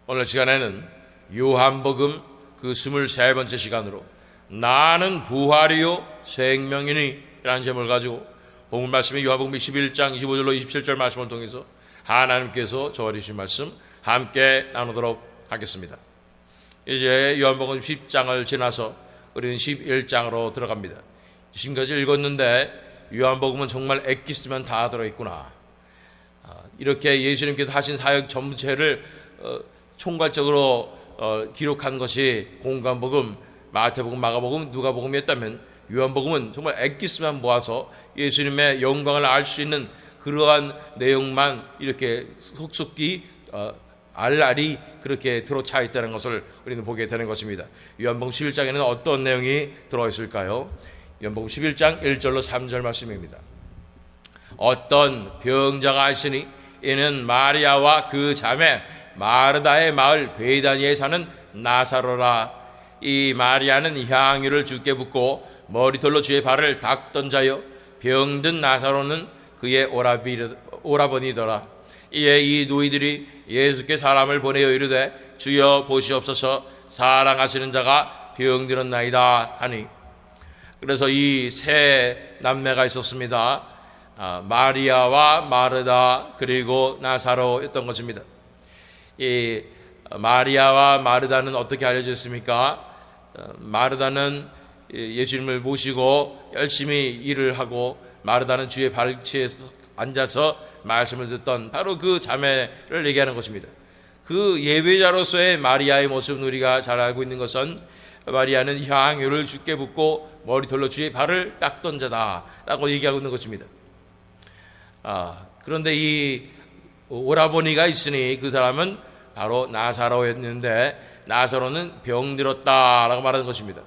오늘 시간에는 요한복음 그 23번째 시간으로 나는 부활이요 생명이니 라는 제목을 가지고 본문 말씀이 요한복음 21장 25절로 27절 말씀을 통해서 하나님께서 저와 주신 말씀 함께 나누도록 하겠습니다. 이제 요한복음 10장을 지나서 우리는 11장으로 들어갑니다. 지금까지 읽었는데 요한복음은 정말 엑기스만 다 들어있구나. 이렇게 예수님께서 하신 사역 전체를 총괄적으로 기록한 것이 공관복음, 마태복음, 마가복음, 누가복음이었다면 요한복음은 정말 엑기스만 모아서 예수님의 영광을 알 수 있는 그러한 내용만 이렇게 속속히 알알이 그렇게 들어차 있다는 것을 우리는 보게 되는 것입니다. 요한복음 11장에는 어떤 내용이 들어있을까요? 요한복음 11장 1절로 3절 말씀입니다. 어떤 병자가 있으니 이는 마리아와 그 자매 마르다의 마을 베다니에 사는 나사로라. 이 마리아는 향유를 주께 붓고 머리털로 주의 발을 닦던 자여 병든 나사로는 그의 오라버니더라. 이에 이 누이들이 예수께 사람을 보내어 이르되 주여 보시옵소서 사랑하시는 자가 병들었나이다 하니. 그래서 이 세 남매가 있었습니다. 마리아와 마르다 그리고 나사로였던 것입니다. 이 마리아와 마르다는 어떻게 알려져 있습니까? 마르다는 예수님을 모시고 열심히 일을 하고 마르다는 주의 발치에 앉아서 말씀을 듣던 바로 그 자매를 얘기하는 것입니다. 그 예배자로서의 마리아의 모습을 우리가 잘 알고 있는 것은 마리아는 향유를 주께 붓고 머리털로 주의 발을 닦던 자다라고 얘기하고 있는 것입니다. 그런데 이 오라버니가 있으니 그 사람은 바로 나사로였는데 나사로는 병들었다라고 말하는 것입니다.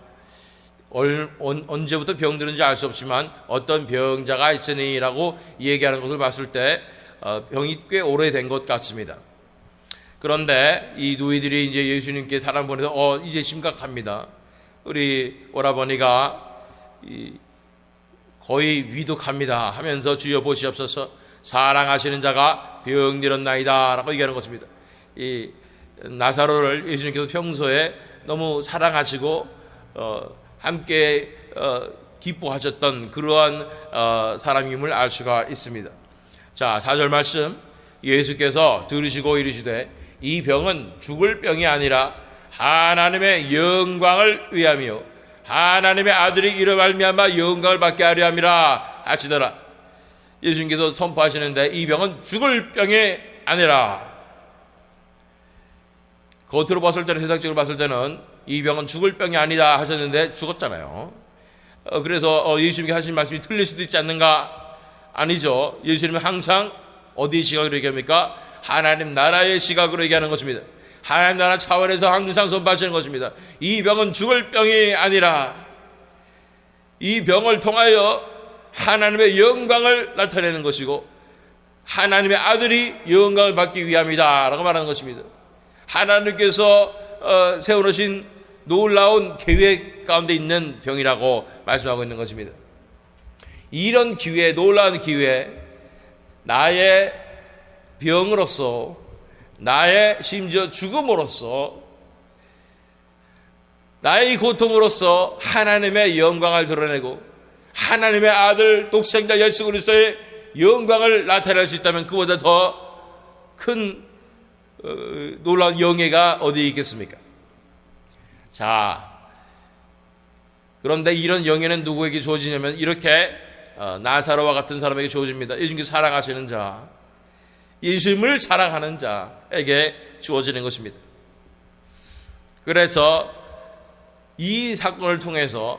언제부터 병들었는지 알 수 없지만 어떤 병자가 있으니라고 얘기하는 것을 봤을 때 병이 꽤 오래된 것 같습니다. 그런데 이 누이들이 이제 예수님께 사람 보내서 이제 심각합니다. 우리 오라버니가 거의 위독합니다 하면서 주여 보시옵소서 사랑하시는 자가 병들었나이다 라고 얘기하는 것입니다. 이 나사로를 예수님께서 평소에 너무 사랑하시고 함께 기뻐하셨던 그러한 사람임을 알 수가 있습니다. 자, 4절 말씀 예수께서 들으시고 이르시되 이 병은 죽을 병이 아니라 하나님의 영광을 위함이요 하나님의 아들이 이로 말미암아 영광을 받게 하려 함이라 하시더라. 예수님께서 선포하시는데 이 병은 죽을 병이 아니라, 겉으로 봤을 때는 세상적으로 봤을 때는 이 병은 죽을 병이 아니다 하셨는데 죽었잖아요. 그래서 예수님께 하신 말씀이 틀릴 수도 있지 않는가? 아니죠. 예수님은 항상 어디의 시각으로 얘기합니까? 하나님 나라의 시각으로 얘기하는 것입니다. 하나님 나라 차원에서 항상 선포하시는 것입니다. 이 병은 죽을 병이 아니라 이 병을 통하여 하나님의 영광을 나타내는 것이고 하나님의 아들이 영광을 받기 위함이다 라고 말하는 것입니다. 하나님께서 세워놓으신 놀라운 계획 가운데 있는 병이라고 말씀하고 있는 것입니다. 이런 기회, 놀라운 기회, 나의 병으로서, 나의 심지어 죽음으로써, 나의 고통으로서 하나님의 영광을 드러내고 하나님의 아들 독생자 예수 그리스도의 영광을 나타낼 수 있다면 그보다 더 큰 놀라운 영예가 어디에 있겠습니까? 자, 그런데 이런 영예는 누구에게 주어지냐면 이렇게 나사로와 같은 사람에게 주어집니다. 예수님께서 사랑하시는 자, 예수님을 사랑하는 자에게 주어지는 것입니다. 그래서 이 사건을 통해서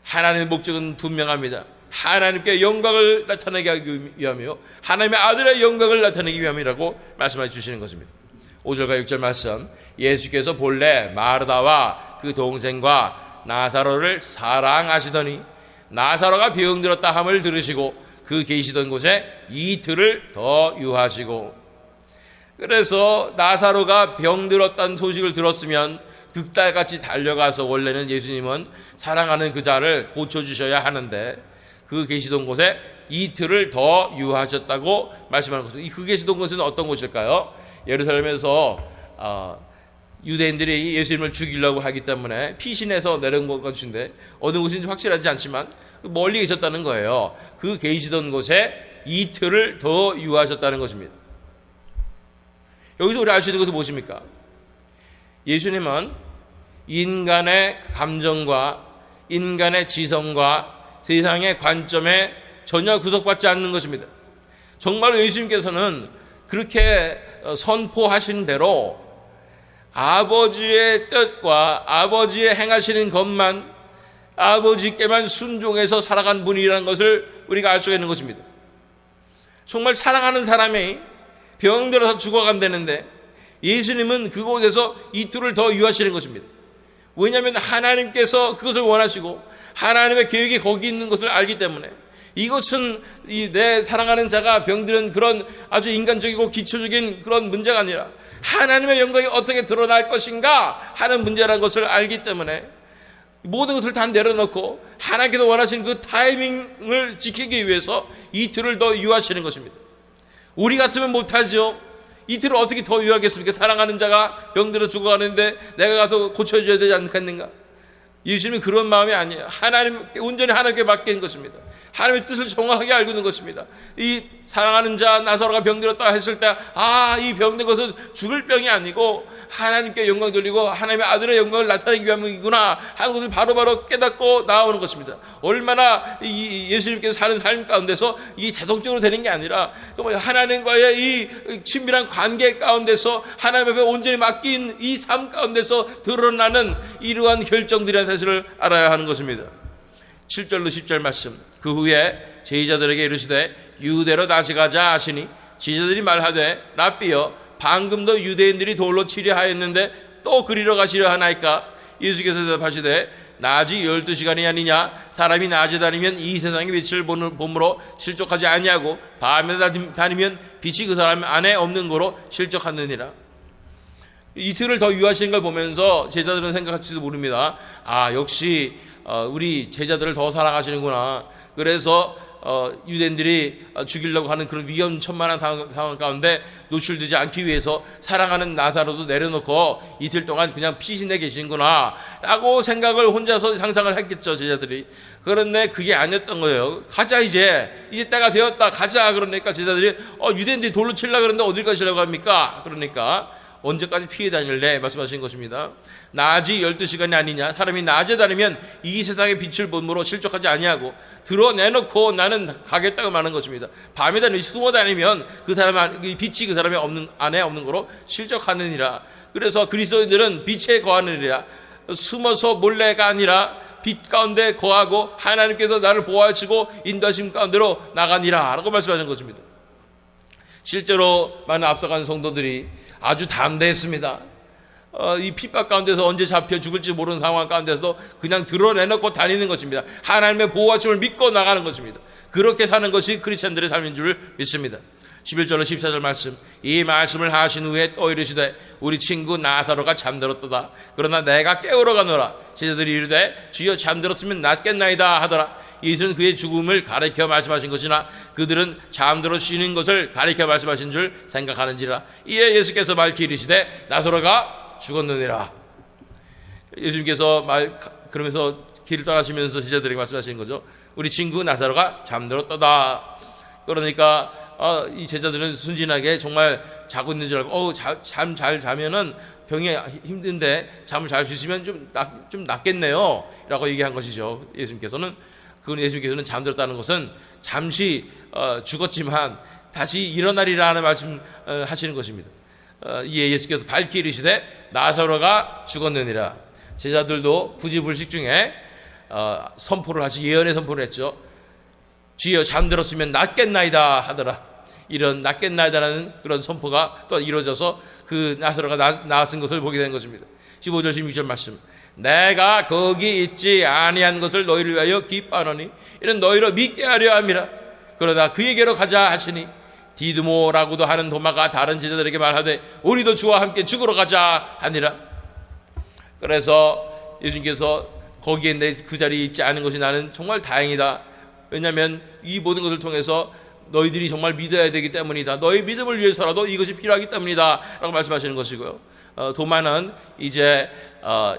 하나님의 목적은 분명합니다. 하나님께 영광을 나타내기 하기 위함이요 하나님의 아들의 영광을 나타내기 위함이라고 말씀해 주시는 것입니다. 5절과 6절 말씀, 예수께서 본래 마르다와 그 동생과 나사로를 사랑하시더니 나사로가 병들었다 함을 들으시고 그 계시던 곳에 이틀을 더 유하시고. 그래서 나사로가 병들었다는 소식을 들었으면 득달같이 달려가서 원래는 예수님은 사랑하는 그 자를 고쳐주셔야 하는데 그 계시던 곳에 이틀을 더 유하셨다고 말씀하는 것입니다. 그 계시던 곳은 어떤 곳일까요? 예루살렘에서 유대인들이 예수님을 죽이려고 하기 때문에 피신해서 내려온 곳인데 어느 곳인지 확실하지 않지만 멀리 계셨다는 거예요. 그 계시던 곳에 이틀을 더 유하셨다는 것입니다. 여기서 우리 알 수 있는 것은 무엇입니까? 예수님은 인간의 감정과 인간의 지성과 세상의 관점에 전혀 구속받지 않는 것입니다. 정말 예수님께서는 그렇게 선포하신 대로 아버지의 뜻과 아버지의 행하시는 것만, 아버지께만 순종해서 살아간 분이라는 것을 우리가 알 수가 있는 것입니다. 정말 사랑하는 사람이 병들어서 죽어간다는데 예수님은 그곳에서 이틀을 더 유하시는 것입니다. 왜냐하면 하나님께서 그것을 원하시고 하나님의 계획이 거기 있는 것을 알기 때문에, 이것은 내 사랑하는 자가 병드는 그런 아주 인간적이고 기초적인 그런 문제가 아니라 하나님의 영광이 어떻게 드러날 것인가 하는 문제라는 것을 알기 때문에 모든 것을 다 내려놓고 하나님께서 원하시는 그 타이밍을 지키기 위해서 이틀을 더 유하시는 것입니다. 우리 같으면 못하죠. 이틀을 어떻게 더 유하겠습니까? 사랑하는 자가 병들어 죽어가는데 내가 가서 고쳐줘야 되지 않겠는가? 예수님이 그런 마음이 아니에요. 하나님께, 온전히 하나님께 맡긴 것입니다. 하나님의 뜻을 정확하게 알고 있는 것입니다. 이 사랑하는 자 나사로가 병들었다 했을 때, 이 병든 것은 죽을 병이 아니고 하나님께 영광 돌리고 하나님의 아들의 영광을 나타내기 위함이구나 하는 것을 바로바로 깨닫고 나오는 것입니다. 얼마나 이 예수님께서 사는 삶 가운데서 이게 자동적으로 되는 게 아니라 하나님과의 이 친밀한 관계 가운데서 하나님 앞에 온전히 맡긴 이 삶 가운데서 드러나는 이러한 결정들이라는 사실을 알아야 하는 것입니다. 7절로 10절 말씀. 그 후에 제자들에게 이르시되 유대로 다시 가자 하시니 제자들이 말하되 랍비여 방금도 유대인들이 돌로 치려 하였는데 또 그리러 가시려 하나이까? 예수께서 대답하시되 낮이 12시간이 아니냐? 사람이 낮에 다니면 이 세상의 빛을 봄으로 실족하지 아니하고 밤에 다니면 빛이 그 사람 안에 없는 거로 실족하느니라. 이틀을 더 유하시는 걸 보면서 제자들은 생각할지도 모릅니다. 역시 우리 제자들을 더 사랑하시는구나. 그래서 유대인들이 죽이려고 하는 그런 위험천만한 상황 가운데 노출되지 않기 위해서 사랑하는 나사로도 내려놓고 이틀 동안 그냥 피신해 계시는구나 라고 생각을 혼자서 상상을 했겠죠, 제자들이. 그런데 그게 아니었던 거예요. 가자, 이제 때가 되었다, 가자. 그러니까 제자들이 유대인들이 돌로 치려고 그러는데 어딜 가시려고 합니까? 그러니까 언제까지 피해 다닐래? 말씀하신 것입니다. 낮이 12시간이 아니냐? 사람이 낮에 다니면 이 세상의 빛을 봄으로 실족하지 아니하고 드러내놓고 나는 가겠다고 말하는 것입니다. 밤에 다니면 숨어 다니면 그 사람 빛이 그 사람의 안에 없는 거로 실족하느니라. 그래서 그리스도인들은 빛에 거하느니라. 숨어서 몰래가 아니라 빛 가운데 거하고 하나님께서 나를 보호하시고 인도하심 가운데로 나가니라 라고 말씀하는 것입니다. 실제로 많은 앞서간 성도들이 아주 담대했습니다. 이 핍박 가운데서 언제 잡혀 죽을지 모르는 상황 가운데서도 그냥 드러내놓고 다니는 것입니다. 하나님의 보호하심을 믿고 나가는 것입니다. 그렇게 사는 것이 크리스천들의 삶인 줄 믿습니다. 11절로 14절 말씀. 이 말씀을 하신 후에 또 이르시되 우리 친구 나사로가 잠들었도다. 그러나 내가 깨우러 가노라. 제자들이 이르되 주여 잠들었으면 낫겠나이다 하더라. 예수는 그의 죽음을 가리켜 말씀하신 것이나 그들은 잠들어 쉬는 것을 가리켜 말씀하신 줄 생각하는지라. 이에 예수께서 밝히 이르시되 나사로가 죽었느니라. 예수님께서 그러면서 길을 떠나시면서 제자들에게 말씀하시는 거죠. 우리 친구 나사로가 잠들었다. 그러니까 이 제자들은 순진하게 정말 자고 있는 줄 알고 잠 잘 자면은 병이 힘든데 잠을 잘 수 있으면 좀 낫겠네요 라고 얘기한 것이죠. 예수님께서는 잠들었다는 것은 잠시 죽었지만 다시 일어나리라는 말씀 하시는 것입니다. 이에 예수께서 밝히 이르시되 나사로가 죽었느니라. 제자들도 부지불식 중에 예언의 선포를 했죠. 주여 잠들었으면 낫겠나이다 하더라. 이런 낫겠나이다라는 그런 선포가 또 이루어져서 그 나사로가 나았은 것을 보게 된 것입니다. 15절 16절 말씀. 내가 거기 있지 아니한 것을 너희를 위하여 기뻐하노니 이는 너희로 믿게 하려 함이라. 그러나 그에게로 가자 하시니 디두모라고도 하는 도마가 다른 제자들에게 말하되 우리도 주와 함께 죽으러 가자 하니라. 그래서 예수님께서 거기에 그 자리에 있지 않은 것이 나는 정말 다행이다. 왜냐하면 이 모든 것을 통해서 너희들이 정말 믿어야 되기 때문이다. 너희 믿음을 위해서라도 이것이 필요하기 때문이다 라고 말씀하시는 것이고요. 도마는 이제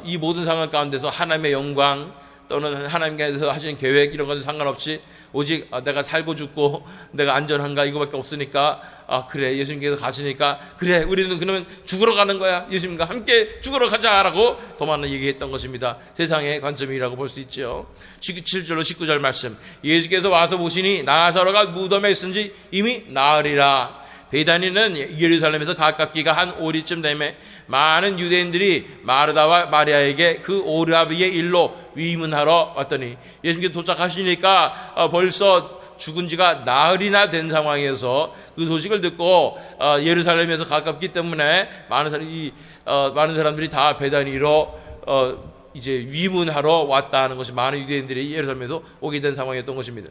이 모든 상황 가운데서 하나님의 영광 또는 하나님께서 하시는 계획 이런 것은 상관없이 오직 내가 살고 죽고 내가 안전한가 이거밖에 없으니까 그래 예수님께서 가시니까 그래 우리는 그러면 죽으러 가는 거야, 예수님과 함께 죽으러 가자라고 도마는 얘기했던 것입니다. 세상의 관점이라고 볼 수 있죠. 7절로 19절 말씀, 예수께서 와서 보시니 나사로가 무덤에 있은지 이미 나으리라. 베다니는 예루살렘에서 가깝기가 한 오리쯤 되매 많은 유대인들이 마르다와 마리아에게 그 오라비의 일로 위문하러 왔더니, 예수님께 도착하시니까 벌써 죽은 지가 나흘이나 된 상황에서 그 소식을 듣고 예루살렘에서 가깝기 때문에 많은 사람들이 다 베다니로 이제 위문하러 왔다는 것이, 많은 유대인들이 예루살렘에서 오게 된 상황이었던 것입니다.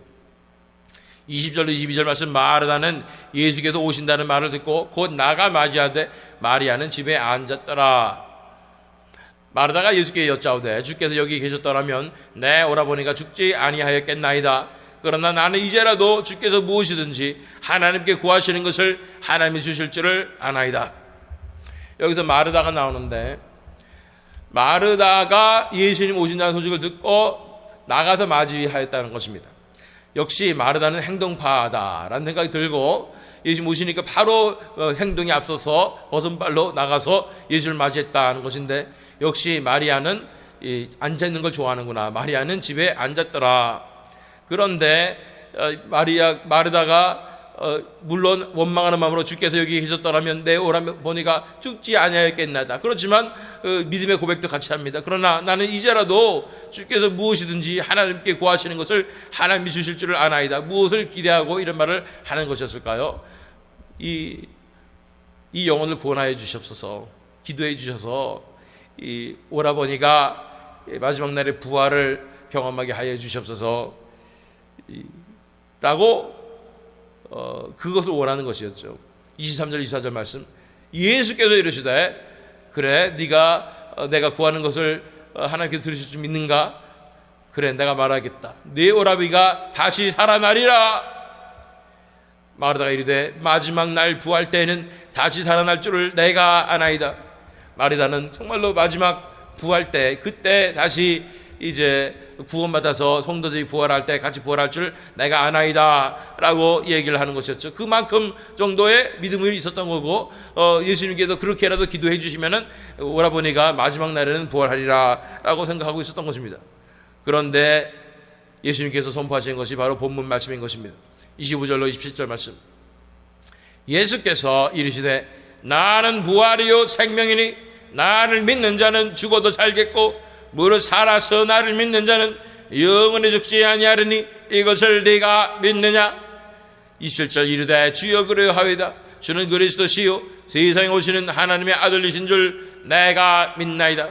20절로 22절 말씀, 마르다는 예수께서 오신다는 말을 듣고 곧 나가 맞이하되 마리아는 집에 앉았더라. 마르다가 예수께 여짜오되 주께서 여기 계셨더라면 내 오라버니가 죽지 아니하였겠나이다. 그러나 나는 이제라도 주께서 무엇이든지 하나님께 구하시는 것을 하나님이 주실 줄을 아나이다. 여기서 마르다가 나오는데, 마르다가 예수님 오신다는 소식을 듣고 나가서 맞이하였다는 것입니다. 역시 마르다는 행동파다라는 생각이 들고, 예수님 오시니까 바로 행동에 앞서서 벗은발로 나가서 예수를 맞이했다는 것인데, 역시 마리아는 앉아있는 걸 좋아하는구나. 마리아는 집에 앉았더라. 그런데 마르다가 물론 원망하는 마음으로 주께서 여기 계셨더라면 내 오라버니가 죽지 아니하였겠나이다. 그렇지만 믿음의 고백도 같이 합니다. 그러나 나는 이제라도 주께서 무엇이든지 하나님께 구하시는 것을 하나님이 주실 줄을 아나이다. 무엇을 기대하고 이런 말을 하는 것이었을까요? 이 영혼을 구원하여 주시옵소서. 기도해 주셔서 이 오라버니가 마지막 날에 부활을 경험하게 하여 주시옵소서 라고 그것을 원하는 것이었죠. 23절 24절 말씀, 예수께서 이르시되 그래 내가 구하는 것을 하나님께서 들으실 줄 믿는가? 그래 내가 말하겠다. 네 오라비가 다시 살아나리라. 마르다가 이르되 마지막 날 부활 때에는 다시 살아날 줄을 내가 아나이다. 마르다는 정말로 마지막 부활 때, 그때 다시 이제 구원받아서 성도들이 부활할 때 같이 부활할 줄 내가 아나이다 라고 얘기를 하는 것이었죠. 그만큼 정도의 믿음이 있었던 거고, 예수님께서 그렇게라도 기도해 주시면은 오라버니가 마지막 날에는 부활하리라 라고 생각하고 있었던 것입니다. 그런데 예수님께서 선포하신 것이 바로 본문 말씀인 것입니다. 25절로 27절 말씀, 예수께서 이르시되 나는 부활이요 생명이니 나를 믿는 자는 죽어도 살겠고 무릇 살아서 나를 믿는 자는 영원히 죽지 아니하리니 이것을 네가 믿느냐? 27절, 이르되 주여 그러하오이다. 주는 그리스도시요 세상에 오시는 하나님의 아들이신 줄 내가 믿나이다.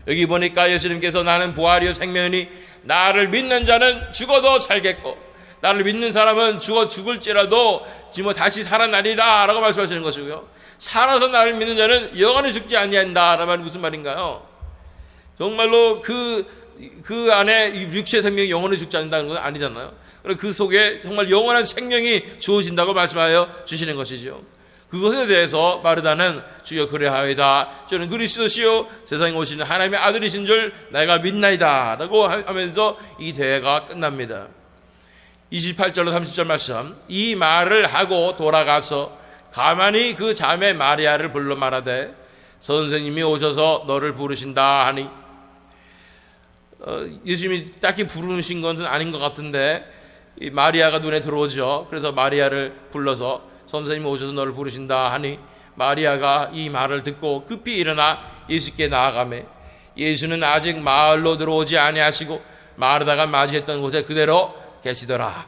여기 보니까 예수님께서 나는 부활이요 생명이니 나를 믿는 자는 죽어도 살겠고, 나를 믿는 사람은 죽을지라도 다시 살아나리라 라고 말씀하시는 것이고요, 살아서 나를 믿는 자는 영원히 죽지 아니한다 라는 말이 무슨 말인가요? 정말로 그 안에 육체의 생명이 영원히 죽지 않는다는 건 아니잖아요. 그 속에 정말 영원한 생명이 주어진다고 말씀하여 주시는 것이죠. 그것에 대해서 마르다는 주여 그래하오이다. 저는 그리스도시요 세상에 오시는 하나님의 아들이신 줄 내가 믿나이다 라고 하면서 이 대회가 끝납니다. 28절로 30절 말씀, 이 말을 하고 돌아가서 가만히 그 자매 마리아를 불러 말하되 선생님이 오셔서 너를 부르신다 하니, 예수님이 딱히 부르신 것은 아닌 것 같은데 이 마리아가 눈에 들어오죠. 그래서 마리아를 불러서 선생님이 오셔서 너를 부르신다 하니, 마리아가 이 말을 듣고 급히 일어나 예수께 나아가매 예수는 아직 마을로 들어오지 아니하시고 마르다가 맞이했던 곳에 그대로 계시더라.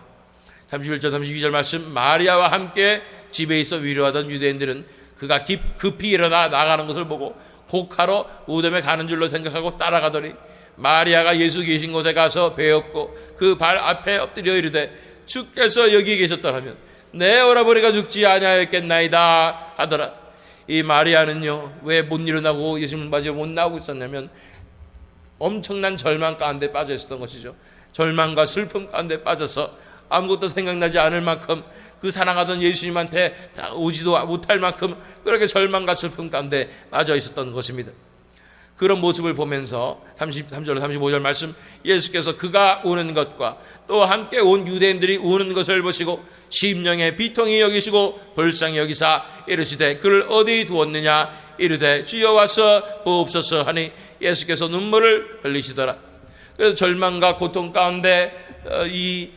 31절 32절 말씀, 마리아와 함께 집에 있어 위로하던 유대인들은 그가 급히 일어나 나가는 것을 보고 곡하러 무덤에 가는 줄로 생각하고 따라가더니 마리아가 예수 계신 곳에 가서 배웠고 그 발 앞에 엎드려 이르되 주께서 여기 계셨더라면 내 오라버니가 죽지 아니하였겠나이다 하더라. 이 마리아는요, 왜 못 일어나고 예수님을 맞이하고 못 나오고 있었냐면 엄청난 절망 가운데 빠져 있었던 것이죠. 절망과 슬픔 가운데 빠져서 아무것도 생각나지 않을 만큼 그 사랑하던 예수님한테 오지도 못할 만큼 그렇게 절망과 슬픔 가운데 빠져 있었던 것입니다. 그런 모습을 보면서 33절 35절 말씀, 예수께서 그가 우는 것과 또 함께 온 유대인들이 우는 것을 보시고 심령에 비통히 여기시고 불쌍히 여기사 이르시되 그를 어디 두었느냐 이르되 주여 와서 보옵소서 하니 예수께서 눈물을 흘리시더라. 그래서 절망과 고통 가운데 이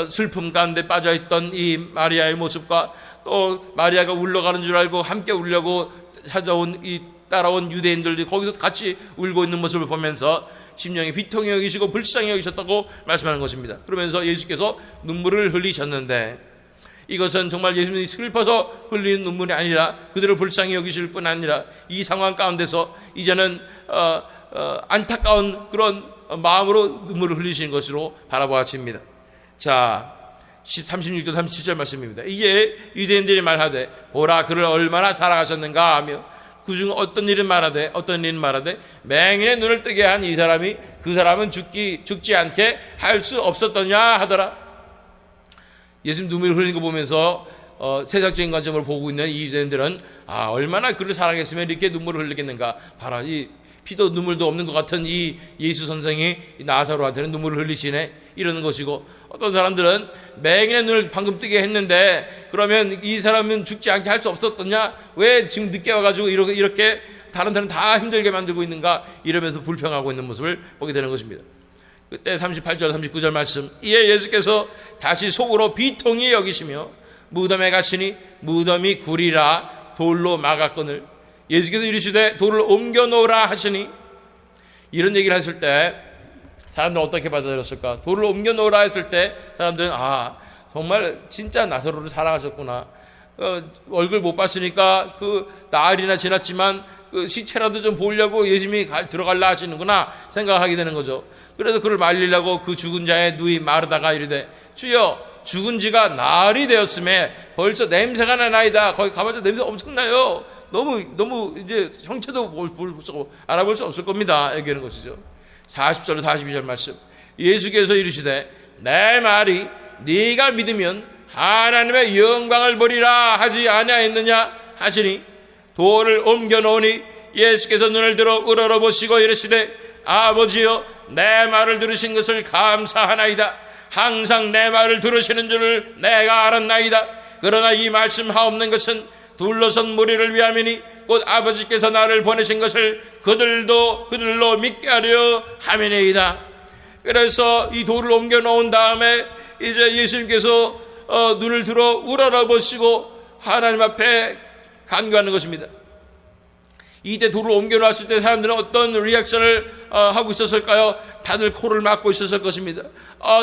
슬픔 가운데 빠져있던 이 마리아의 모습과 또 마리아가 울러가는 줄 알고 함께 울려고 찾아온 따라온 유대인들도 거기서 같이 울고 있는 모습을 보면서 심령이 비통히 여기시고 불쌍히 여기셨다고 말씀하는 것입니다. 그러면서 예수께서 눈물을 흘리셨는데 이것은 정말 예수님이 슬퍼서 흘리는 눈물이 아니라 그들을 불쌍히 여기실 뿐 아니라 이 상황 가운데서 이제는 안타까운 그런 마음으로 눈물을 흘리시는 것으로 바라보아집니다. 자, 36절 37절 말씀입니다. 이게 유대인들이 말하되 보라 그를 얼마나 사랑하셨는가 하며 그중 어떤 일은 말하되 맹인의 눈을 뜨게 한 이 사람이 그 사람은 죽지 않게 할 수 없었더냐 하더라. 예수님 눈물을 흘리는 거 보면서 세상적인 관점으로 보고 있는 이 유대인들은 얼마나 그를 사랑했으면 이렇게 눈물을 흘리겠는가. 봐라, 이 피도 눈물도 없는 것 같은 이 예수 선생이 나사로한테는 눈물을 흘리시네 이러는 것이고, 어떤 사람들은 맹인의 눈을 방금 뜨게 했는데 그러면 이 사람은 죽지 않게 할 수 없었더냐, 왜 지금 늦게 와가지고 이렇게 다른 사람 다 힘들게 만들고 있는가 이러면서 불평하고 있는 모습을 보게 되는 것입니다. 그때 38절 39절 말씀, 이에 예수께서 다시 속으로 비통히 여기시며 무덤에 가시니 무덤이 구리라 돌로 막았거늘 예수께서 이르시되 돌을 옮겨 놓으라 하시니, 이런 얘기를 했을 때 사람들은 어떻게 받아들였을까? 돌을 옮겨 놓으라 했을 때 사람들은 정말 진짜 나사로를 사랑하셨구나. 얼굴 못 봤으니까 그 나흘이나 지났지만 그 시체라도 좀 보려고 예수님이 들어갈라 하시는구나 생각하게 되는 거죠. 그래서 그를 말리려고 그 죽은 자의 누이 마르다가 이르되 주여 죽은 지가 나흘이 되었음에 벌써 냄새가 나나이다. 거기 가봐도 냄새 엄청나요. 너무 이제 형체도 알아볼 수 없을 겁니다. 얘기하는 것이죠. 40절 42절 말씀, 예수께서 이르시되 내 말이 네가 믿으면 하나님의 영광을 보리라 하지 아니하였느냐 하시니 돌을 옮겨 놓으니 예수께서 눈을 들어 우러러보시고 이르시되 아버지여 내 말을 들으신 것을 감사하나이다. 항상 내 말을 들으시는 줄을 내가 알았나이다. 그러나 이 말씀하옵는 것은 둘러선 무리를 위함이니 곧 아버지께서 나를 보내신 것을 그들로 믿게 하려 함이니이다. 그래서 이 돌을 옮겨 놓은 다음에 이제 예수님께서 눈을 들어 우러러보시고 하나님 앞에 간구하는 것입니다. 이때 돌을 옮겨놨을 때 사람들은 어떤 리액션을 하고 있었을까요? 다들 코를 막고 있었을 것입니다.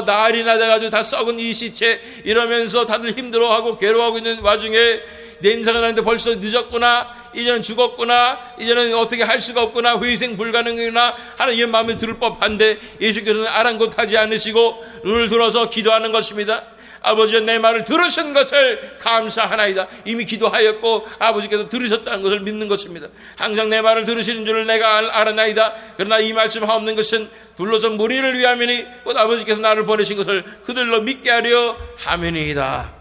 나흘이나 돼가지고 다 썩은 이 시체 이러면서 다들 힘들어하고 괴로워하고 있는 와중에 냄새가 나는데 벌써 늦었구나, 이제는 죽었구나, 이제는 어떻게 할 수가 없구나, 회생 불가능이구나 하는 이런 마음이 들 법한데 예수께서는 아랑곳하지 않으시고 눈을 들어서 기도하는 것입니다. 아버지여 내 말을 들으신 것을 감사하나이다. 이미 기도하였고 아버지께서 들으셨다는 것을 믿는 것입니다. 항상 내 말을 들으시는 줄을 내가 알았나이다. 그러나 이 말씀하옵는 것은 둘러선 무리를 위함이니 곧 아버지께서 나를 보내신 것을 그들로 믿게 하려 함이니이다.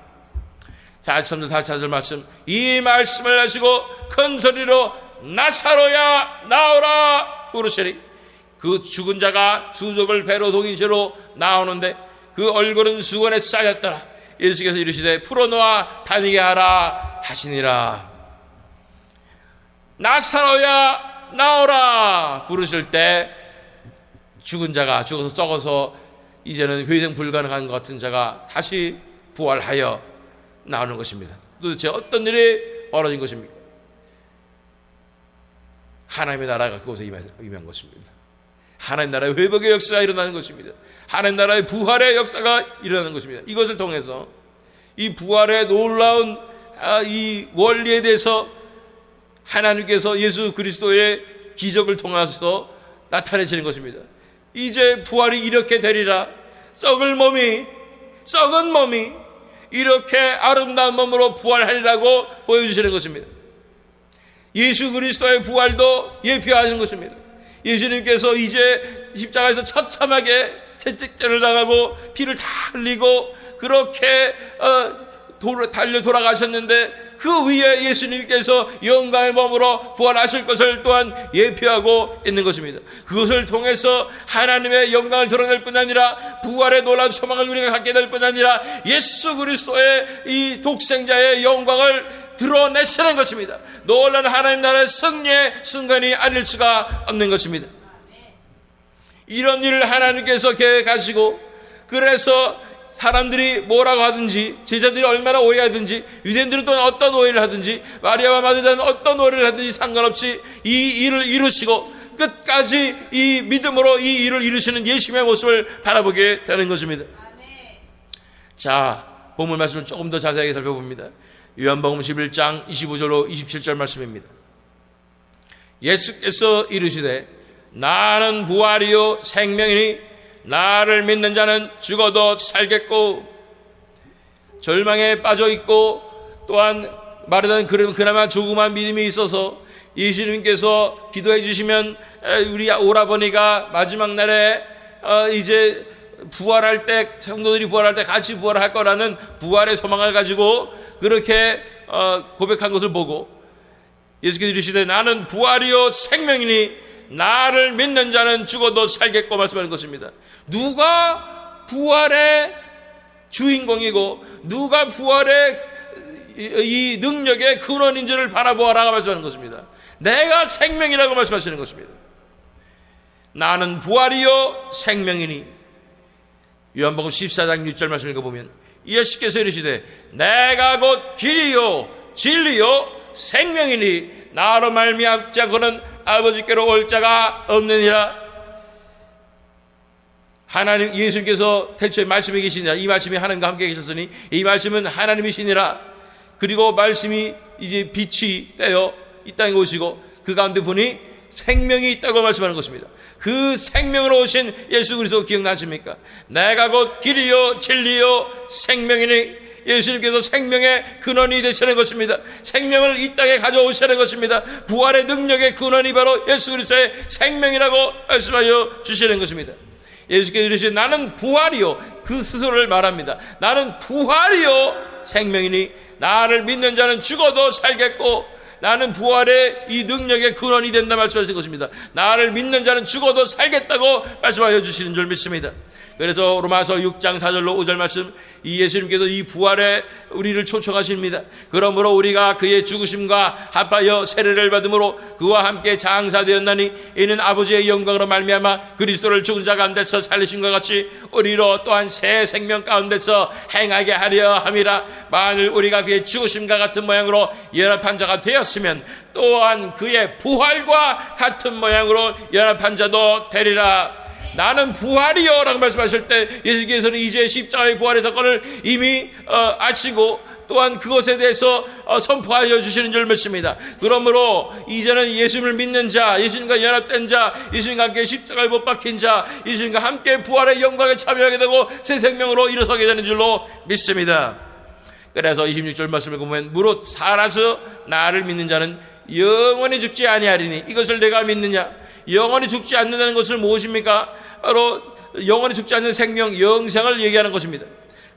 43절 44절 말씀, 이 말씀을 하시고 큰 소리로 나사로야 나오라 부르시니 그 죽은 자가 수족을 배로 동인 채로 나오는데 그 얼굴은 수건에 쌓였더라. 예수께서 이르시되 풀어놓아 다니게 하라 하시니라. 나사로야 나오라 부르실 때 죽은 자가 죽어서 썩어서 이제는 회생 불가능한 것 같은 자가 다시 부활하여 나오는 것입니다. 도대체 어떤 일이 벌어진 것입니까? 하나님의 나라가 그곳에 임한 것입니다. 하나님 나라의 회복의 역사가 일어나는 것입니다. 하나님 나라의 부활의 역사가 일어나는 것입니다. 이것을 통해서 이 부활의 놀라운 이 원리에 대해서 하나님께서 예수 그리스도의 기적을 통해서 나타내시는 것입니다. 이제 부활이 이렇게 되리라. 썩은 몸이 이렇게 아름다운 몸으로 부활하리라고 보여주시는 것입니다. 예수 그리스도의 부활도 예표하는 것입니다. 예수님께서 이제 십자가에서 처참하게 채찍질을 당하고 피를 다 흘리고 그렇게 달려 돌아가셨는데 그 위에 예수님께서 영광의 몸으로 부활하실 것을 또한 예표하고 있는 것입니다. 그것을 통해서 하나님의 영광을 드러낼 뿐 아니라 부활의 놀라운 소망을 우리가 갖게 될 뿐 아니라 예수 그리스도의 이 독생자의 영광을 드러내시는 것입니다. 놀라운 하나님 나라의 승리의 순간이 아닐 수가 없는 것입니다. 이런 일을 하나님께서 계획하시고, 그래서 사람들이 뭐라고 하든지, 제자들이 얼마나 오해하든지, 유대인들은 또 어떤 오해를 하든지, 마리아와 마르다는 어떤 오해를 하든지 상관없이 이 일을 이루시고 끝까지 이 믿음으로 이 일을 이루시는 예수님의 모습을 바라보게 되는 것입니다. 자, 본문 말씀을 조금 더 자세하게 살펴봅니다. 요한복음 11장 25절로 27절 말씀입니다. 예수께서 이르시되 나는 부활이요 생명이니 나를 믿는 자는 죽어도 살겠고, 절망에 빠져 있고 또한 마르다는 그나마 조그만 믿음이 있어서 예수님께서 기도해 주시면 우리 오라버니가 마지막 날에 이제 부활할 때, 성도들이 부활할 때 같이 부활할 거라는 부활의 소망을 가지고 그렇게 고백한 것을 보고 예수께서 이르시되 나는 부활이요 생명이니 나를 믿는 자는 죽어도 살겠고 말씀하는 것입니다. 누가 부활의 주인공이고 누가 부활의 이 능력의 근원인지를 바라보아라가 말씀하는 것입니다. 내가 생명이라고 말씀하시는 것입니다. 나는 부활이요 생명이니. 요한복음 14장 6절 말씀 읽어보면 예수께서 이르시되 내가 곧 길이요 진리요 생명이니 나로 말미암지 않고는 아버지께로 올 자가 없느니라. 하나님, 예수님께서 대체 말씀이 계시니라. 이 말씀이 하나님과 함께 계셨으니 이 말씀은 하나님이시니라. 그리고 말씀이 이제 빛이 되어 이 땅에 오시고 그 가운데 보니 생명이 있다고 말씀하는 것입니다. 그 생명으로 오신 예수 그리스도 기억나십니까? 내가 곧 길이요 진리요 생명이니. 예수님께서 생명의 근원이 되시는 것입니다. 생명을 이 땅에 가져오시는 것입니다. 부활의 능력의 근원이 바로 예수 그리스도의 생명이라고 말씀하여 주시는 것입니다. 예수께서 이르시되 나는 부활이요, 그 스스로를 말합니다. 나는 부활이요 생명이니 나를 믿는 자는 죽어도 살겠고, 나는 부활의 이 능력의 근원이 된다 말씀하시는 것입니다. 나를 믿는 자는 죽어도 살겠다고 말씀하여 주시는 줄 믿습니다. 그래서 로마서 6장 4절로 5절 말씀, 이 예수님께서 이 부활에 우리를 초청하십니다. 그러므로 우리가 그의 죽으심과 합하여 세례를 받음으로 그와 함께 장사되었나니 이는 아버지의 영광으로 말미암아 그리스도를 죽은 자 가운데서 살리신과 같이 우리로 또한 새 생명 가운데서 행하게 하려 함이라. 만일 우리가 그의 죽으심과 같은 모양으로 연합한 자가 되었으면 또한 그의 부활과 같은 모양으로 연합한 자도 되리라. 나는 부활이요 라고 말씀하실 때 예수께서는 이제 십자가의 부활의 사건을 이미 아시고 또한 그것에 대해서 선포하여 주시는 줄 믿습니다. 그러므로 이제는 예수님을 믿는 자, 예수님과 연합된 자, 예수님과 함께 십자가에 못 박힌 자, 예수님과 함께 부활의 영광에 참여하게 되고 새 생명으로 일어서게 되는 줄로 믿습니다. 그래서 26절 말씀을 보면 무릇 살아서 나를 믿는 자는 영원히 죽지 아니하리니 이것을 내가 믿느냐. 영원히 죽지 않는다는 것은 무엇입니까? 바로 영원히 죽지 않는 생명, 영생을 얘기하는 것입니다.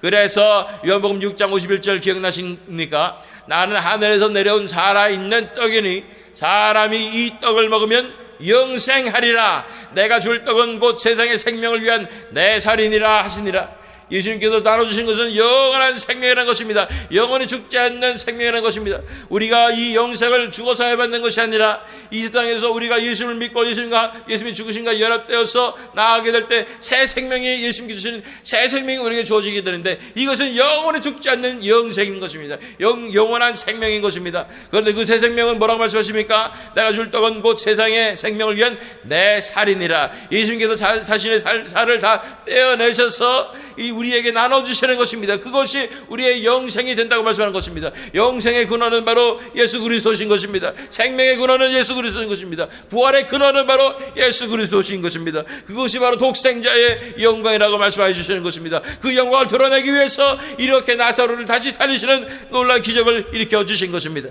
그래서 요한복음 6장 51절 기억나십니까? 나는 하늘에서 내려온 살아있는 떡이니 사람이 이 떡을 먹으면 영생하리라. 내가 줄 떡은 곧 세상의 생명을 위한 내 살이니라 하시니라. 예수님께서 나눠주신 것은 영원한 생명이라는 것입니다. 영원히 죽지 않는 생명이라는 것입니다. 우리가 이 영생을 죽어서 해받는 것이 아니라 이 세상에서 우리가 예수님을 믿고 예수님이 죽으신가 연합되어서 나아가게 될 때 새 생명이, 예수님께 주시는 새 생명이 우리에게 주어지게 되는데 이것은 영원히 죽지 않는 영생인 것입니다. 영원한 생명인 것입니다. 그런데 그 새 생명은 뭐라고 말씀하십니까? 내가 줄 떡은 곧 세상의 생명을 위한 내 살이니라. 예수님께서 자신의 살을 다 떼어내셔서 우리에게 나눠주시는 것입니다. 그것이 우리의 영생이 된다고 말씀하는 것입니다. 영생의 근원은 바로 예수 그리스도신 것입니다. 생명의 근원은 예수 그리스도인 것입니다. 부활의 근원은 바로 예수 그리스도신 것입니다. 그것이 바로 독생자의 영광이라고 말씀해 주시는 것입니다. 그 영광을 드러내기 위해서 이렇게 나사로를 다시 살리시는 놀라운 기적을 일으켜 주신 것입니다.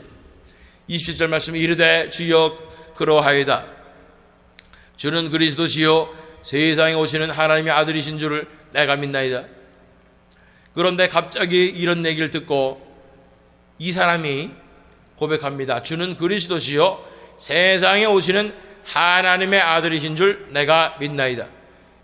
27절 말씀, 이르되 주여 그러하이다. 주는 그리스도시요 세상에 오시는 하나님의 아들이신 줄을 내가 믿나이다. 그런데 갑자기 이런 얘기를 듣고 이 사람이 고백합니다. 주는 그리스도시요 세상에 오시는 하나님의 아들이신 줄 내가 믿나이다.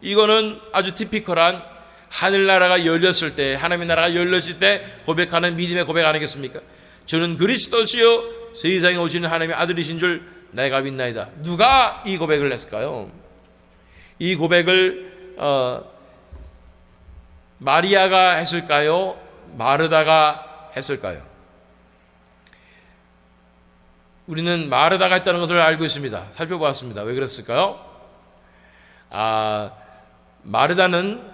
이거는 아주 티피컬한 하늘나라가 열렸을 때, 하나님의 나라가 열렸을 때 고백하는 믿음의 고백 아니겠습니까? 주는 그리스도시요 세상에 오시는 하나님의 아들이신 줄 내가 믿나이다. 누가 이 고백을 했을까요? 이 고백을 마리아가 했을까요? 마르다가 했을까요? 우리는 마르다가 했다는 것을 알고 있습니다. 살펴보았습니다. 왜 그랬을까요? 마르다는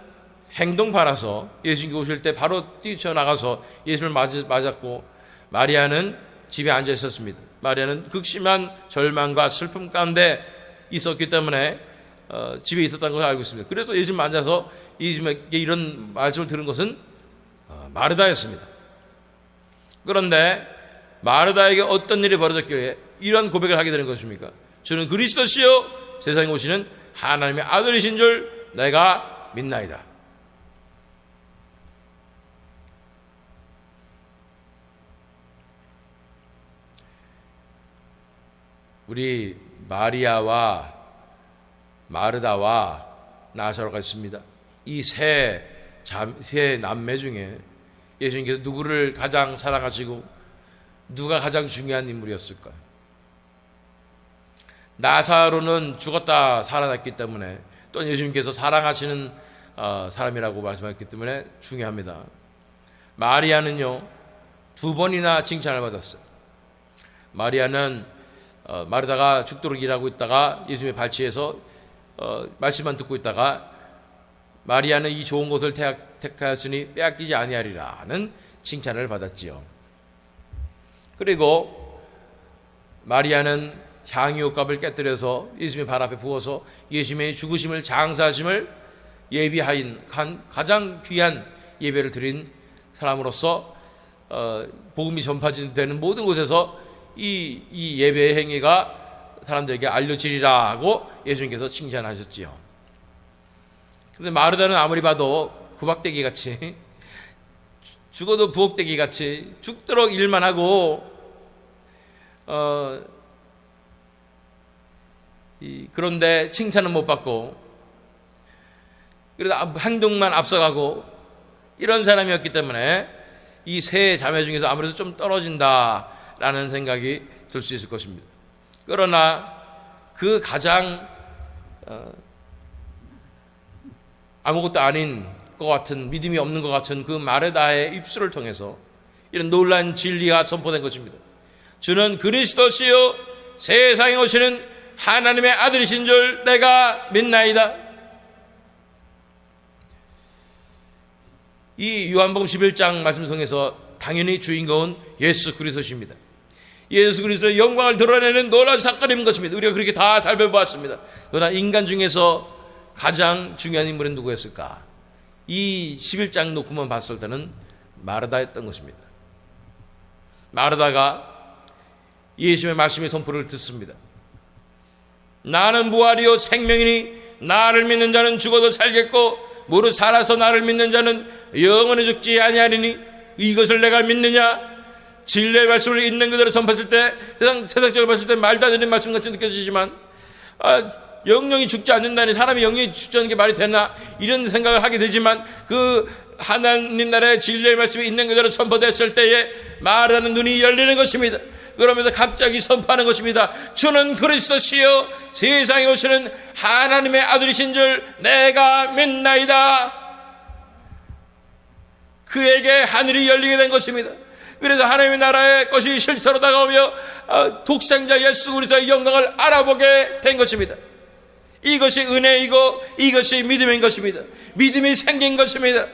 행동파라서 예수님께 오실 때 바로 뛰쳐나가서 예수님을 맞았고, 마리아는 집에 앉아 있었습니다. 마리아는 극심한 절망과 슬픔 가운데 있었기 때문에 집에 있었다는 것을 알고 있습니다. 그래서 예수님 만나서 예수님에게 이런 말씀을 들은 것은 마르다였습니다. 그런데 마르다에게 어떤 일이 벌어졌길래 이런 고백을 하게 되는 것입니까? 주는 그리스도시요 세상에 오시는 하나님의 아들이신 줄 내가 믿나이다. 우리 마리아와 마르다와 나사로가 있습니다. 이 세 남매 중에 예수님께서 누구를 가장 사랑하시고 누가 가장 중요한 인물이었을까요? 나사로는 죽었다 살아났기 때문에, 또 예수님께서 사랑하시는 사람이라고 말씀하셨기 때문에 중요합니다. 마리아는요 2번이나 칭찬을 받았어요. 마리아는 마르다가 죽도록 일하고 있다가 예수님의 발치에서 말씀만 듣고 있다가 마리아는 이 좋은 것을 택하였으니 빼앗기지 아니하리라는 칭찬을 받았지요. 그리고 마리아는 향유값을 깨뜨려서 예수님의 발 앞에 부어서 예수님의 죽으심을 장사하심을 예비하인 가장 귀한 예배를 드린 사람으로서 복음이 전파되는 모든 곳에서 이 예배의 행위가 사람들에게 알려지리라 하고 예수님께서 칭찬하셨지요. 그런데 마르다는 아무리 봐도 구박대기 같이, 죽어도 부엌대기 같이 죽도록 일만 하고 그런데 칭찬은 못 받고, 그래도 행동만 앞서가고 이런 사람이었기 때문에 이 세 자매 중에서 아무래도 좀 떨어진다라는 생각이 들 수 있을 것입니다. 그러나 그 가장 아무것도 아닌 것 같은, 믿음이 없는 것 같은 그 마르다의 입술을 통해서 이런 놀라운 진리가 선포된 것입니다. 주는 그리스도시요 세상에 오시는 하나님의 아들이신 줄 내가 믿나이다. 이 요한복음 11장 말씀 통해서 당연히 주인공은 예수 그리스도십니다. 예수 그리스도의 영광을 드러내는 놀라운 사건인 것입니다. 우리가 그렇게 다 살펴보았습니다. 그러나 인간 중에서 가장 중요한 인물은 누구였을까? 이 11장 놓고만 봤을 때는 마르다였던 것입니다. 마르다가 예수님의 말씀의 선포를 듣습니다. 나는 부활이요 생명이니 나를 믿는 자는 죽어도 살겠고 무릇 살아서 나를 믿는 자는 영원히 죽지 아니하리니 이것을 내가 믿느냐? 진리의 말씀을 있는 그대로 선포했을 때 세상적으로 봤을 때 말도 안 되는 말씀같이 느껴지지만 영영이 죽지 않는다니, 사람이 영영이 죽지 않는 게 말이 되나, 이런 생각을 하게 되지만 그 하나님 나라의 진리의 말씀이 있는 그대로 선포됐을 때에 말하는 눈이 열리는 것입니다. 그러면서 갑자기 선포하는 것입니다. 주는 그리스도시요 세상에 오시는 하나님의 아들이신 줄 내가 믿나이다. 그에게 하늘이 열리게 된 것입니다. 그래서 하나님의 나라의 것이 실제로 다가오며 독생자 예수 그리스도의 영광을 알아보게 된 것입니다. 이것이 은혜이고 이것이 믿음인 것입니다. 믿음이 생긴 것입니다.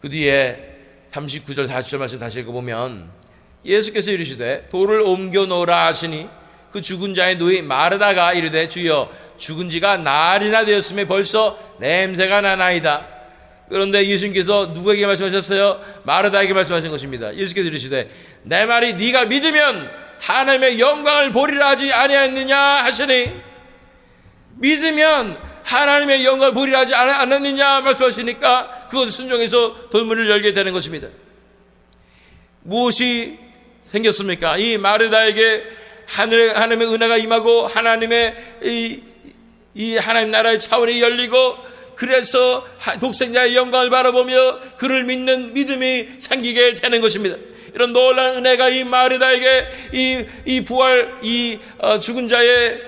그 뒤에 39절 40절 말씀 다시 읽어보면 예수께서 이르시되 돌을 옮겨 놓으라 하시니 그 죽은 자의 누이 마르다가 이르되 주여 죽은 지가 날이나 되었음에 벌써 냄새가 나나이다. 그런데 예수님께서 누구에게 말씀하셨어요? 마르다에게 말씀하신 것입니다. 예수께서 이르시되 내 말이 네가 믿으면 하나님의 영광을 보리라 하지 아니하였느냐 하시니, 믿으면 하나님의 영광을 보리라 하지 않았느냐 말씀하시니까 그것을 순종해서 돌문을 열게 되는 것입니다. 무엇이 생겼습니까? 이 마르다에게 하나님의 은혜가 임하고 하나님의 이 하나님 나라의 차원이 열리고, 그래서 독생자의 영광을 바라보며 그를 믿는 믿음이 생기게 되는 것입니다. 이런 놀라운 은혜가 이 마르다에게 이 부활, 죽은 자의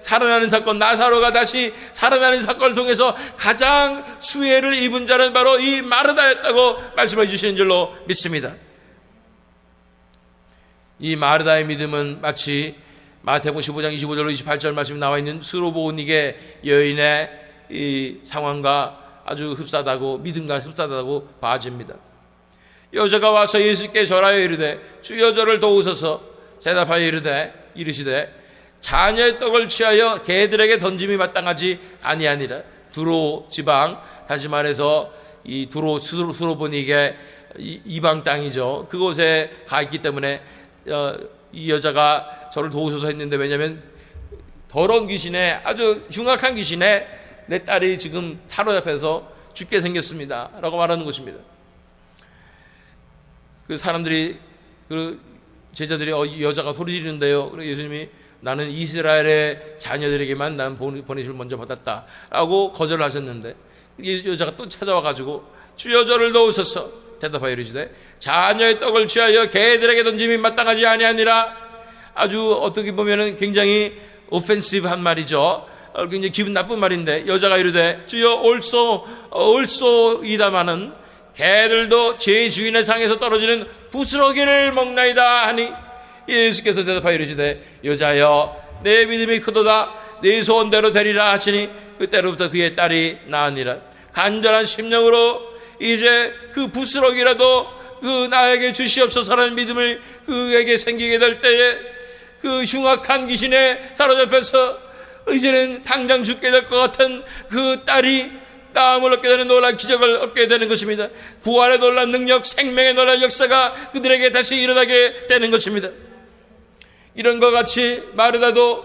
살아나는 사건, 나사로가 다시 살아나는 사건을 통해서 가장 수혜를 입은 자는 바로 이 마르다였다고 말씀해 주시는 줄로 믿습니다. 이 마르다의 믿음은 마치 마태복음 15장 25절로 28절 말씀이 나와 있는 스로보니게 여인의 이 상황과 아주 흡사하다고, 믿음과 흡사하다고 봐집니다. 여자가 와서 예수께 절하여 이르되 주여 저를 도우소서. 대답하여 이르시되 자녀의 떡을 취하여 개들에게 던짐이 마땅하지 아니하니라. 두로 지방, 다시 말해서 이 두로 스로보니게 이방 땅이죠. 그곳에 가 있기 때문에 이 여자가 저를 도우소서 했는데, 왜냐하면 더러운 귀신에, 아주 흉악한 귀신에 내 딸이 지금 사로잡혀서 죽게 생겼습니다 라고 말하는 것입니다. 그 사람들이, 그 제자들이 이 여자가 소리 지르는데요, 그래서 예수님이 나는 이스라엘의 자녀들에게만 난 보내심을 먼저 받았다 라고 거절을 하셨는데, 이 여자가 또 찾아와 가지고 주여 저를 도우소서. 대답하여 이르시되 자녀의 떡을 취하여 개들에게 던짐이 마땅하지 아니하니라. 아주 어떻게 보면은 굉장히 오펜시브한 말이죠. 굉장히 기분 나쁜 말인데, 여자가 이르되 주여 올소이다마는 개들도 제 주인의 상에서 떨어지는 부스러기를 먹나이다 하니, 예수께서 대답하여 이르시되 여자여 내 믿음이 크도다, 내 소원대로 되리라 하시니 그때로부터 그의 딸이 나으니라. 간절한 심령으로 이제 그 부스러기라도 그 나에게 주시옵소서라는 믿음을 그에게 생기게 될 때에 그 흉악한 귀신에 사로잡혀서 이제는 당장 죽게 될 것 같은 그 딸이 나음을 얻게 되는 놀라운 기적을 얻게 되는 것입니다. 부활의 놀라운 능력, 생명의 놀라운 역사가 그들에게 다시 일어나게 되는 것입니다. 이런 것 같이 마르다도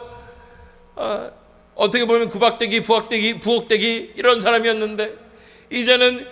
어떻게 보면 구박되기, 부혹되기 이런 사람이었는데, 이제는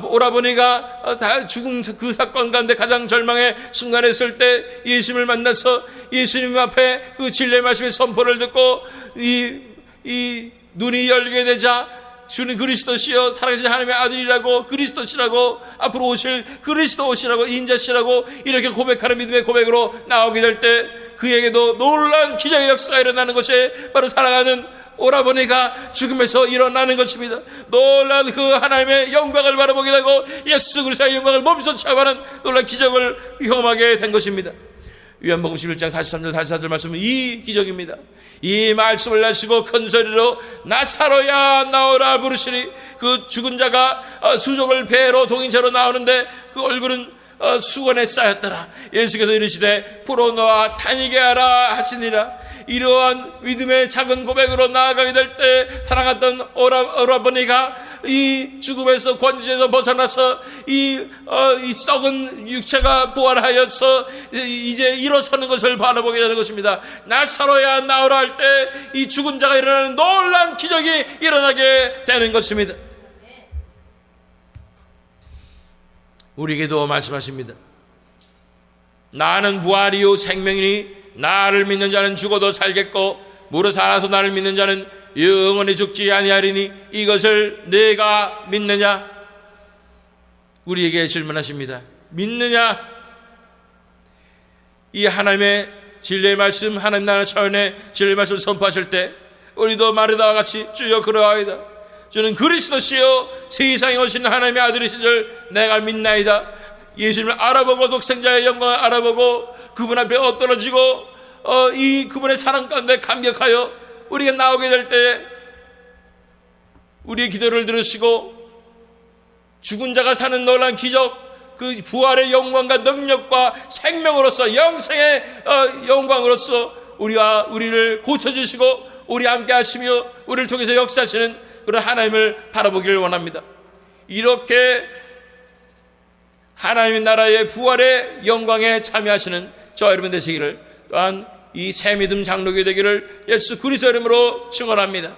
오라버니가 다 죽은 그 사건 가운데 가장 절망의 순간에 있을 때 예수님을 만나서 예수님 앞에 그 진리의 말씀의 선포를 듣고 이 눈이 열리게 되자 주는 그리스도시여 살아계신 하나님의 아들이라고, 그리스도시라고, 앞으로 오실 그리스도시라고, 인자시라고 이렇게 고백하는 믿음의 고백으로 나오게 될 때 그에게도 놀라운 기적의 역사가 일어나는 것이 바로 사랑하는 오라버니가 죽음에서 일어나는 것입니다. 놀라운 그 하나님의 영광을 바라보게 되고 예수 그리스도의 영광을 몸소 체험하는 놀라운 기적을 경험하게 된 것입니다. 요한복음 11장 43절 44절 말씀은 이 기적입니다. 이 말씀을 하시고 큰 소리로 나사로야 나오라 부르시니 그 죽은 자가 수족을 배로 동인체로 나오는데 그 얼굴은 수건에 쌓였더라. 예수께서 이르시되 풀어놓아 다니게 하라 하시니라. 이러한 믿음의 작은 고백으로 나아가게 될 때 사랑했던 오라버니가 이 죽음에서 권지에서 벗어나서 이 썩은 육체가 부활하여서 이제 일어서는 것을 바라보게 되는 것입니다. 나사로야 나오라 할 때 이 죽은 자가 일어나는 놀라운 기적이 일어나게 되는 것입니다. 우리에게도 말씀하십니다. 나는 부활이요 생명이니 나를 믿는 자는 죽어도 살겠고 무릇 살아서 나를 믿는 자는 영원히 죽지 아니하리니 이것을 내가 믿느냐? 우리에게 질문하십니다. 믿느냐? 이 하나님의 진리의 말씀, 하나님 나라 차원의 진리의 말씀을 선포하실 때 우리도 마르다와 같이 주여 그러하이다. 저는 그리스도시요 세상에 오신 하나님의 아들이신 줄 내가 믿나이다. 예수님을 알아보고 독생자의 영광을 알아보고 그분 앞에 엎드러지고 이 그분의 사랑 가운데 감격하여 우리가 나오게 될 때 우리의 기도를 들으시고 죽은 자가 사는 놀라운 기적, 그 부활의 영광과 능력과 생명으로서 영생의 영광으로서 우리를 고쳐주시고 우리 함께 하시며 우리를 통해서 역사하시는 그런 하나님을 바라보기를 원합니다. 이렇게 하나님의 나라의 부활의 영광에 참여하시는 저 여러분 되시기를 또한 이 새 믿음 장로교 되기를 예수 그리스도 이름으로 축원합니다.